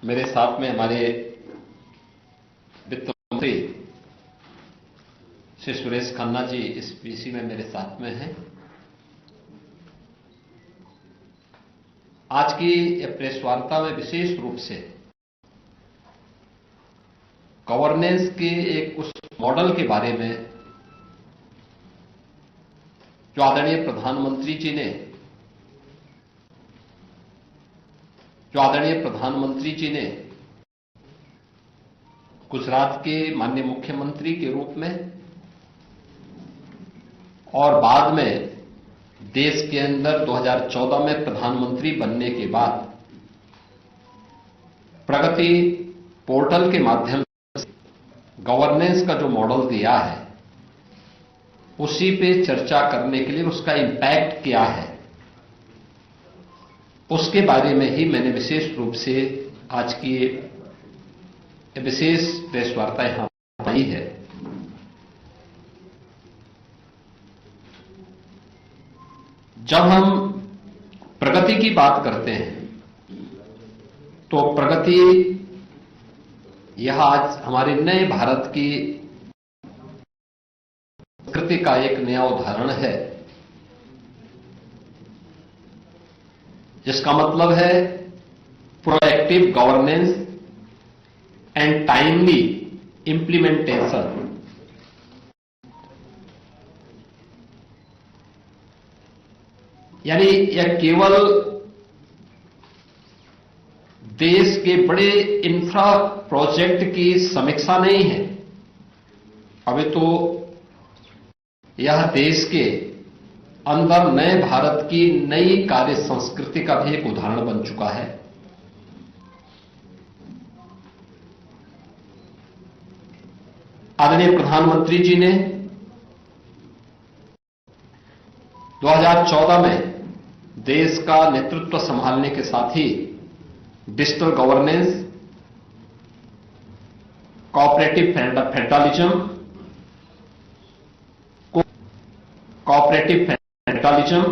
मेरे साथ में हमारे वित्त मंत्री श्री सुरेश खन्ना जी इस पीसी में मेरे साथ में हैं। आज की प्रेस वार्ता में विशेष रूप से गवर्नेंस के एक उस मॉडल के बारे में जो आदरणीय प्रधानमंत्री जी ने गुजरात के माननीय मुख्यमंत्री के रूप में और बाद में देश के अंदर 2014 में प्रधानमंत्री बनने के बाद प्रगति पोर्टल के माध्यम से गवर्नेंस का जो मॉडल दिया है उसी पे चर्चा करने के लिए उसका इंपैक्ट क्या है उसके बारे में ही मैंने विशेष रूप से आज की विशेष प्रेस वार्ता यहां आई है। जब हम प्रगति की बात करते हैं तो प्रगति यह आज हमारे नए भारत की संस्कृति का एक नया उदाहरण है, जिसका मतलब है proactive governance and timely implementation. यानी यह केवल देश के बड़े इंफ्रा प्रोजेक्ट की समीक्षा नहीं है, अभी तो यह देश के अंदर नए भारत की नई कार्य संस्कृति का भी एक उदाहरण बन चुका है। आदरणीय प्रधानमंत्री जी ने 2014 में देश का नेतृत्व संभालने के साथ ही डिजिटल गवर्नेंस, कोऑपरेटिव फेडरलिज्म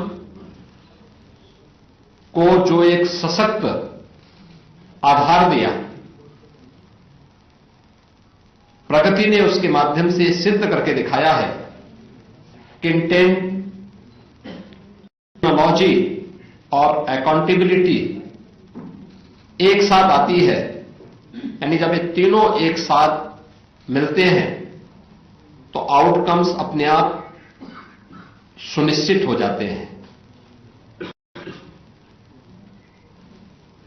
को जो एक सशक्त आधार दिया, प्रगति ने उसके माध्यम से सिद्ध करके दिखाया है कि इंटेंट, टेक्नोलॉजी और अकाउंटेबिलिटी एक साथ आती है। यानी जब ये तीनों एक साथ मिलते हैं तो आउटकम्स अपने आप सुनिश्चित हो जाते हैं।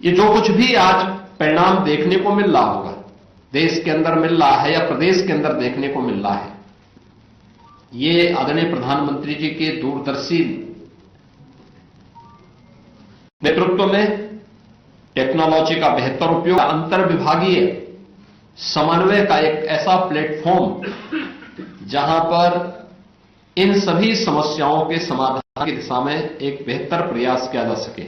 ये जो कुछ भी आज परिणाम देखने को मिल रहा होगा, देश के अंदर मिल रहा है या प्रदेश के अंदर देखने को मिल रहा है, ये आदरणीय प्रधानमंत्री जी के दूरदर्शी नेतृत्व में टेक्नोलॉजी का बेहतर उपयोग, अंतर विभागीय समन्वय का एक ऐसा प्लेटफॉर्म जहां पर इन सभी समस्याओं के समाधान की दिशा में एक बेहतर प्रयास किया जा सके।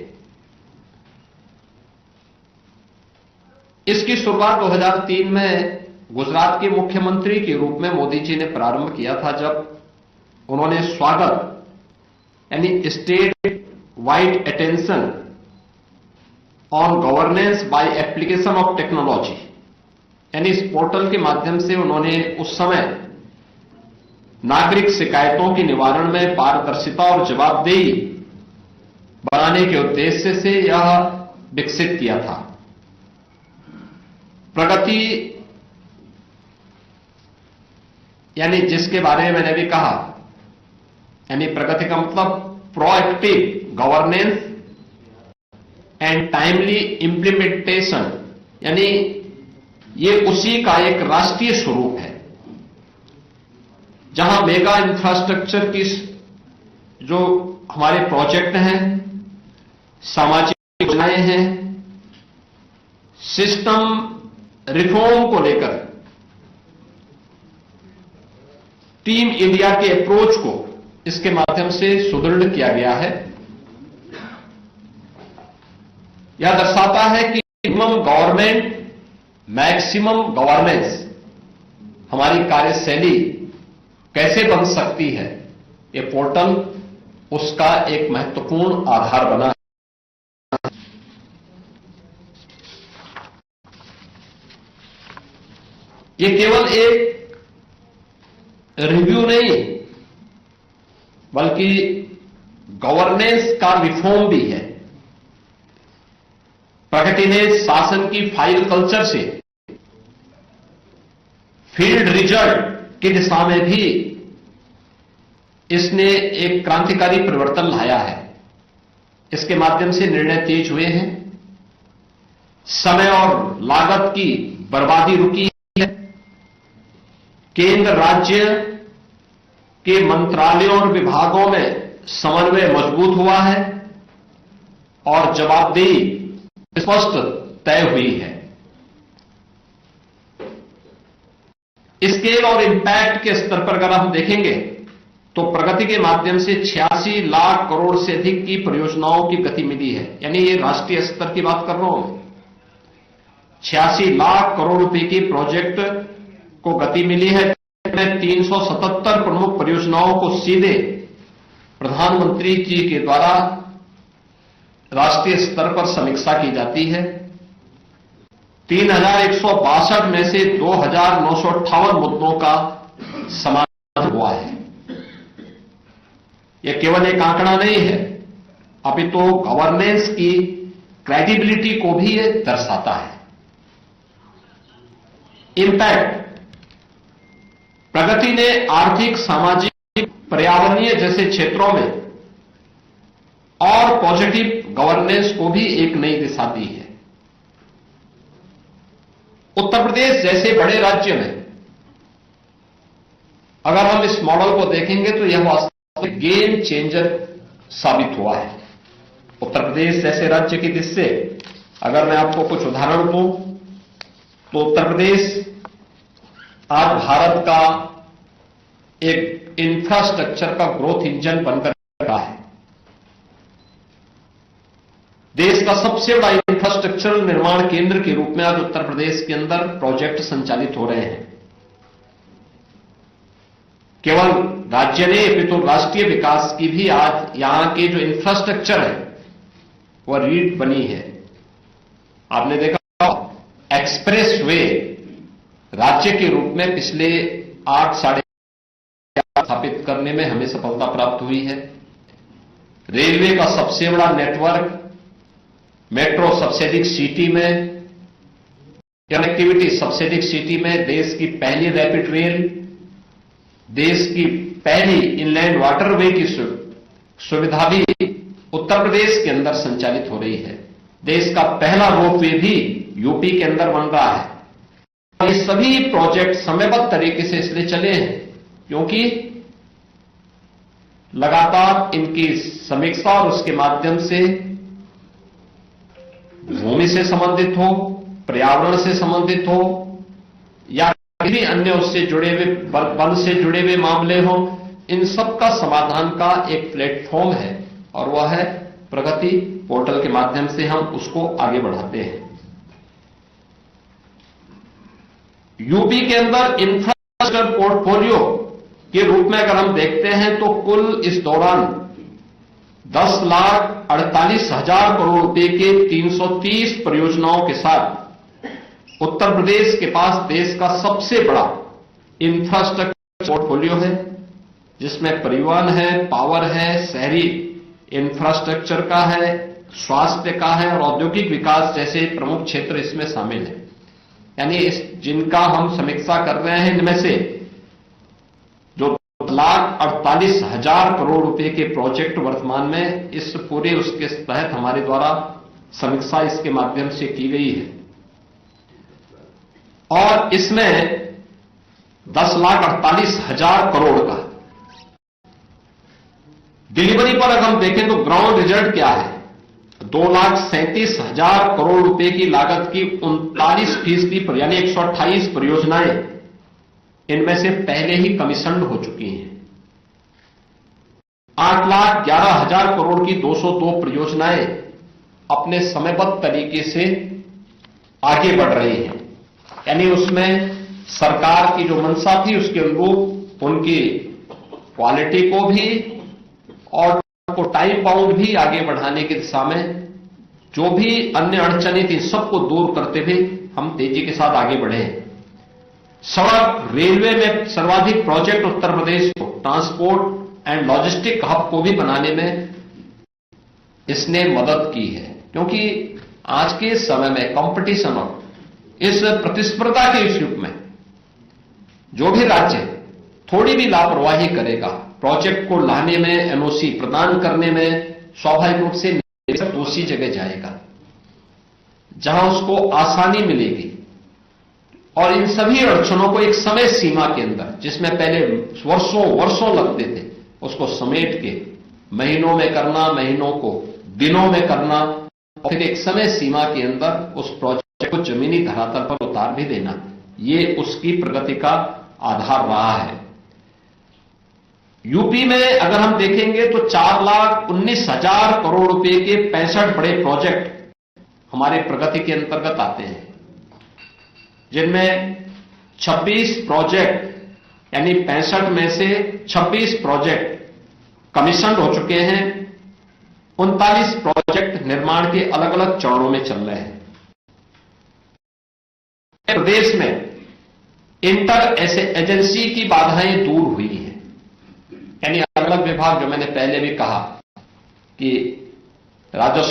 इसकी शुरुआत 2003 में गुजरात के मुख्यमंत्री के रूप में मोदी जी ने प्रारंभ किया था, जब उन्होंने स्वागत यानी state wide attention on governance by application of technology, यानी इस पोर्टल के माध्यम से उन्होंने उस समय नागरिक शिकायतों के निवारण में पारदर्शिता और जवाबदेही बनाने के उद्देश्य से यह विकसित किया था। प्रगति यानी जिसके बारे में मैंने भी कहा, यानी प्रगति का मतलब proactive governance and timely implementation, यानी ये उसी का एक राष्ट्रीय स्वरूप है, जहां मेगा इंफ्रास्ट्रक्चर की जो हमारे प्रोजेक्ट हैं, सामाजिक योजनाएं हैं, सिस्टम रिफॉर्म को लेकर टीम इंडिया के अप्रोच को इसके माध्यम से सुदृढ़ किया गया है। यह दर्शाता है कि मिनिमम गवर्नमेंट मैक्सिमम गवर्नेंस हमारी कार्यशैली कैसे बन सकती है। ये पोर्टल उसका एक महत्वपूर्ण आधार बना है। ये केवल एक रिव्यू नहीं बल्कि गवर्नेंस का रिफॉर्म भी है। प्रगति ने शासन की फाइल कल्चर से फील्ड रिजल्ट की दिशा में भी इसने एक क्रांतिकारी परिवर्तन लाया है। इसके माध्यम से निर्णय तेज हुए हैं, समय और लागत की बर्बादी रुकी है, केंद्र राज्य के मंत्रालयों और विभागों में समन्वय मजबूत हुआ है और जवाबदेही स्पष्ट तय हुई है। स्केल और इंपैक्ट के स्तर पर अगर हम देखेंगे तो प्रगति के माध्यम से 86 लाख करोड़ से अधिक की परियोजनाओं की गति मिली है। यानी ये राष्ट्रीय स्तर की बात कर रहा हूं। 86 लाख करोड़ रुपए की प्रोजेक्ट को गति मिली है। 377 प्रमुख परियोजनाओं को सीधे प्रधानमंत्री जी के द्वारा राष्ट्रीय स्तर पर समीक्षा की जाती है। 3162 में से 2958 मुद्दों का समाधान हुआ है। यह केवल एक आंकड़ा नहीं है, अपितु गवर्नेंस की क्रेडिबिलिटी को भी यह दर्शाता है। इंपैक्ट, प्रगति ने आर्थिक, सामाजिक, पर्यावरणीय जैसे क्षेत्रों में और पॉजिटिव गवर्नेंस को भी एक नई दिशा दी है। उत्तर प्रदेश जैसे बड़े राज्य में अगर हम इस मॉडल को देखेंगे तो यह वास्तव में गेम चेंजर साबित हुआ है। उत्तर प्रदेश जैसे राज्य की दिशा से अगर मैं आपको कुछ उदाहरण दूं तो उत्तर प्रदेश आज भारत का एक इंफ्रास्ट्रक्चर का ग्रोथ इंजन बनकर रहा है। देश का सबसे बड़ा इंफ्रास्ट्रक्चरल निर्माण केंद्र के रूप में आज उत्तर प्रदेश के अंदर प्रोजेक्ट संचालित हो रहे हैं। केवल राज्य ने अपितु राष्ट्रीय विकास की भी आज यहां के जो इंफ्रास्ट्रक्चर है वह रीढ़ बनी है। आपने देखा एक्सप्रेस वे राज्य के रूप में पिछले 8 साढ़े स्थापित करने में हमें सफलता प्राप्त हुई है। रेलवे का सबसे बड़ा नेटवर्क, मेट्रो सबसे अधिक सिटी में, कनेक्टिविटी सबसे अधिक सिटी में, देश की पहली रैपिड रेल, देश की पहली इनलैंड वाटरवे की सुविधा भी उत्तर प्रदेश के अंदर संचालित हो रही है। देश का पहला रोपवे भी यूपी के अंदर बन रहा है। ये सभी प्रोजेक्ट समयबद्ध तरीके से इसलिए चले हैं क्योंकि लगातार इनकी समीक्षा और उसके माध्यम से भूमि से संबंधित हो, पर्यावरण से संबंधित हो या किसी अन्य उससे जुड़े हुए वन से जुड़े हुए मामले हो, इन सब का समाधान का एक प्लेटफॉर्म है और वह है प्रगति पोर्टल के माध्यम से हम उसको आगे बढ़ाते हैं। यूपी के अंदर इंफ्रास्ट्रक्चर पोर्टफोलियो के रूप में अगर हम देखते हैं तो कुल इस दौरान 10,48,000 करोड़ रुपए के 330 परियोजनाओं के साथ उत्तर प्रदेश के पास देश का सबसे बड़ा इंफ्रास्ट्रक्चर पोर्टफोलियो है, जिसमें परिवहन है, पावर है, शहरी इंफ्रास्ट्रक्चर का है, स्वास्थ्य का है और औद्योगिक विकास जैसे प्रमुख क्षेत्र इसमें शामिल है। यानी जिनका हम समीक्षा कर रहे हैं इनमें से जो 1,48,000 करोड़ रुपए के प्रोजेक्ट वर्तमान में इस पूरे उसके तहत हमारे द्वारा समीक्षा इसके माध्यम से की गई है और इसमें 10,48,000 करोड़ का डिलीवरी पर अगर हम देखें तो ग्राउंड रिजल्ट क्या है, 2,37,000 करोड़ रुपए की लागत की 39% पर यानी 128 परियोजनाएं इनमें से पहले ही कमीशन्ड हो चुकी हैं। 8,11,000 करोड़ की 202 परियोजनाएं अपने समयबद्ध तरीके से आगे बढ़ रही हैं। यानी उसमें सरकार की जो मंशा थी उसके अनुरूप उनकी क्वालिटी को भी और को टाइम बाउंड भी आगे बढ़ाने की दिशा में जो भी अन्य अड़चनें थी सबको दूर करते हुए हम तेजी के साथ आगे बढ़े। सड़क, रेलवे में सर्वाधिक प्रोजेक्ट उत्तर प्रदेश को ट्रांसपोर्ट एंड लॉजिस्टिक हब को भी बनाने में इसने मदद की है। क्योंकि आज के समय में कंपटीशन और इस प्रतिस्पर्धा के इस युग में जो भी राज्य थोड़ी भी लापरवाही करेगा प्रोजेक्ट को लाने में, एनओसी प्रदान करने में, स्वाभाविक रूप से निवेशक दूसरी जगह जाएगा जहां उसको आसानी मिलेगी। और इन सभी अड़चनों को एक समय सीमा के अंदर, जिसमें पहले वर्षों लगते थे, उसको समेट के महीनों में करना, महीनों को दिनों में करना, और फिर एक समय सीमा के अंदर उस प्रोजेक्ट को जमीनी धरातल पर उतार भी देना, ये उसकी प्रगति का आधार रहा है। यूपी में अगर हम देखेंगे तो 4,19,000 करोड़ रुपए के 65 बड़े प्रोजेक्ट हमारे प्रगति के अंतर्गत आते हैं, जिनमें 26 प्रोजेक्ट यानी 65 में से 26 प्रोजेक्ट कमीशन हो चुके हैं, 39 प्रोजेक्ट निर्माण के अलग अलग चरणों में चल रहे हैं। प्रदेश में इंटर एजेंसी की बाधाएं दूर हुई हैं, यानी अलग अलग विभाग, जो मैंने पहले भी कहा कि राजस्व